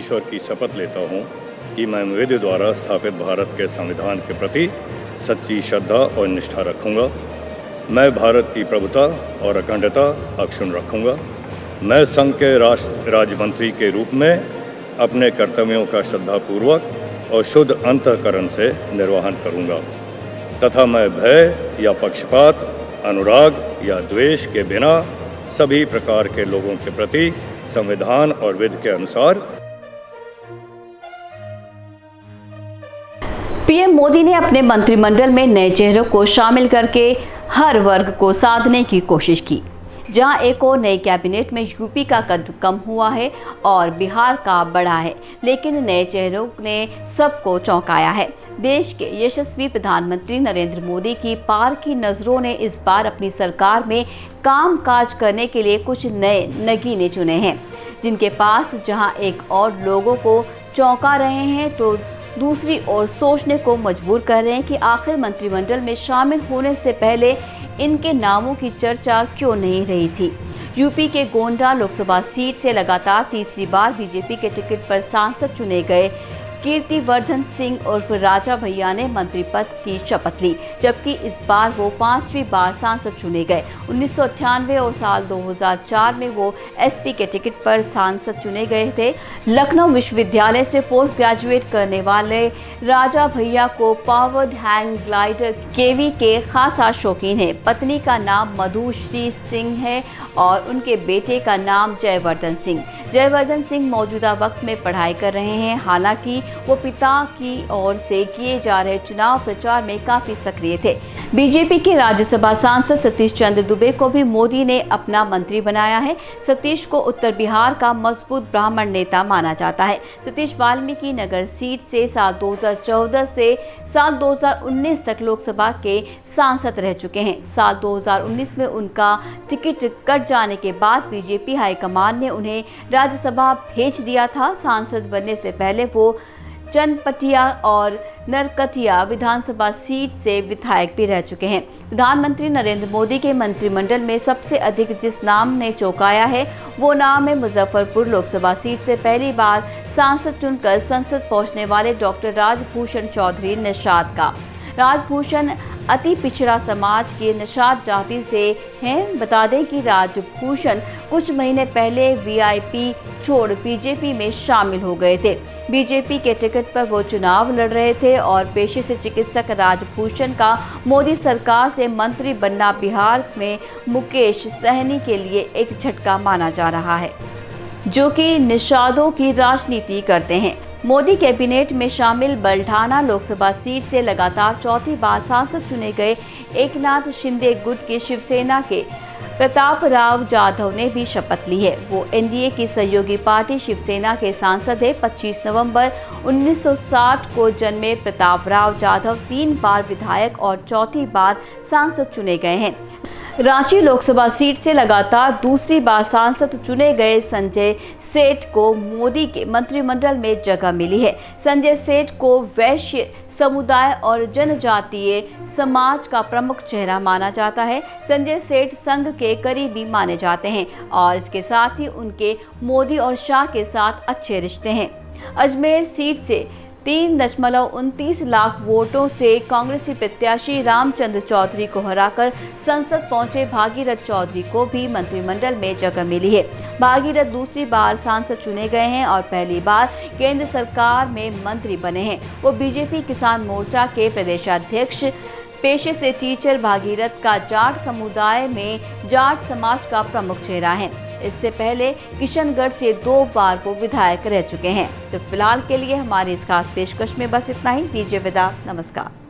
ईश्वर की शपथ लेता हूँ कि मैं विधि द्वारा स्थापित भारत के संविधान के प्रति सच्ची श्रद्धा और निष्ठा रखूँगा। मैं भारत की प्रभुता और अखंडता अक्षुण्ण रखूँगा। मैं संघ के राज्य मंत्री के रूप में अपने कर्तव्यों का श्रद्धापूर्वक और शुद्ध अंतःकरण से निर्वहन करूँगा तथा मैं भय या पक्षपात, अनुराग या द्वेष के बिना सभी प्रकार के लोगों के प्रति संविधान और विधि के अनुसार। पीएम मोदी ने अपने मंत्रिमंडल में नए चेहरों को शामिल करके हर वर्ग को साधने की कोशिश की। जहां एक और नई कैबिनेट में यूपी का कद कम हुआ है और बिहार का बढ़ा है, लेकिन नए चेहरों ने सबको चौंकाया है। देश के यशस्वी प्रधानमंत्री नरेंद्र मोदी की पार की नज़रों ने इस बार अपनी सरकार में काम काज करने के लिए कुछ नए नगीने चुने हैं, जिनके पास जहां एक और लोगों को चौंका रहे हैं तो दूसरी ओर सोचने को मजबूर कर रहे हैं कि आखिर मंत्रिमंडल में शामिल होने से पहले इनके नामों की चर्चा क्यों नहीं रही थी। यूपी के गोंडा लोकसभा सीट से लगातार तीसरी बार बीजेपी के टिकट पर सांसद चुने गए कीर्तिवर्धन सिंह उर्फ राजा भैया ने मंत्री पद की शपथ ली, जबकि इस बार वो 5वीं बार सांसद चुने गए। 1998 और साल 2004 में वो एसपी के टिकट पर सांसद चुने गए थे। लखनऊ विश्वविद्यालय से पोस्ट ग्रेजुएट करने वाले राजा भैया को पावर्ड हैंग ग्लाइडर केवी के खासा शौकीन है। पत्नी का नाम मधुश्री सिंह है और उनके बेटे का नाम जयवर्धन सिंह। जयवर्धन सिंह मौजूदा वक्त में पढ़ाई कर रहे हैं। हालांकि वो पिता की ओर से किए जा रहे चुनाव प्रचार में काफी सक्रिय थे। बीजेपी के राज्यसभा सांसद सतीश चंद्र दुबे को भी मोदी ने अपना मंत्री बनाया है। सतीश को उत्तर बिहार का मजबूत ब्राह्मण नेता माना जाता है। सतीश वाल्मीकि नगर सीट से साल 2014 से साल 2019 तक लोकसभा के सांसद रह चुके हैं। साल 2019 में उनका टिकट कट जाने के बाद बीजेपी हाईकमान ने उन्हें राज्यसभा भेज दिया था। सांसद बनने से पहले वो चनपटिया और नरकटिया विधानसभा सीट से विधायक भी रह चुके हैं। प्रधानमंत्री नरेंद्र मोदी के मंत्रिमंडल में सबसे अधिक जिस नाम ने चौंकाया है वो नाम है मुजफ्फरपुर लोकसभा सीट से पहली बार सांसद चुनकर संसद पहुंचने वाले डॉक्टर राजभूषण चौधरी निषाद का। राजभूषण अति पिछड़ा समाज के निषाद जाति से हैं। बता दें कि राजभूषण कुछ महीने पहले वीआईपी छोड़ बीजेपी में शामिल हो गए थे। बीजेपी के टिकट पर वो चुनाव लड़ रहे थे और पेशे से चिकित्सक राजभूषण का मोदी सरकार से मंत्री बनना बिहार में मुकेश सहनी के लिए एक झटका माना जा रहा है, जो कि निषादों की राजनीति करते हैं। मोदी कैबिनेट में शामिल बलढाना लोकसभा सीट से लगातार चौथी बार सांसद चुने गए एकनाथ शिंदे गुट की शिवसेना के प्रताप राव जाधव ने भी शपथ ली है। वो एनडीए की सहयोगी पार्टी शिवसेना के सांसद है। 25 नवंबर 1960 को जन्मे प्रताप राव जाधव 3 बार विधायक और चौथी बार सांसद चुने गए हैं। रांची लोकसभा सीट से लगातार दूसरी बार सांसद चुने गए संजय सेठ को मोदी के मंत्रिमंडल में जगह मिली है। संजय सेठ को वैश्य समुदाय और जनजातीय समाज का प्रमुख चेहरा माना जाता है। संजय सेठ संघ के करीबी माने जाते हैं और इसके साथ ही उनके मोदी और शाह के साथ अच्छे रिश्ते हैं। अजमेर सीट से 3.29 लाख वोटों से कांग्रेसी प्रत्याशी रामचंद्र चौधरी को हराकर संसद पहुंचे भागीरथ चौधरी को भी मंत्रिमंडल में जगह मिली है। भागीरथ दूसरी बार सांसद चुने गए हैं और पहली बार केंद्र सरकार में मंत्री बने हैं। वो बीजेपी किसान मोर्चा के प्रदेशाध्यक्ष पेशे से टीचर भागीरथ का जाट समुदाय में जाट समाज का प्रमुख चेहरा है। इससे पहले किशनगढ़ से 2 बार वो विधायक रह चुके हैं। तो फिलहाल के लिए हमारी इस खास पेशकश में बस इतना ही। दीजिए विदा, नमस्कार।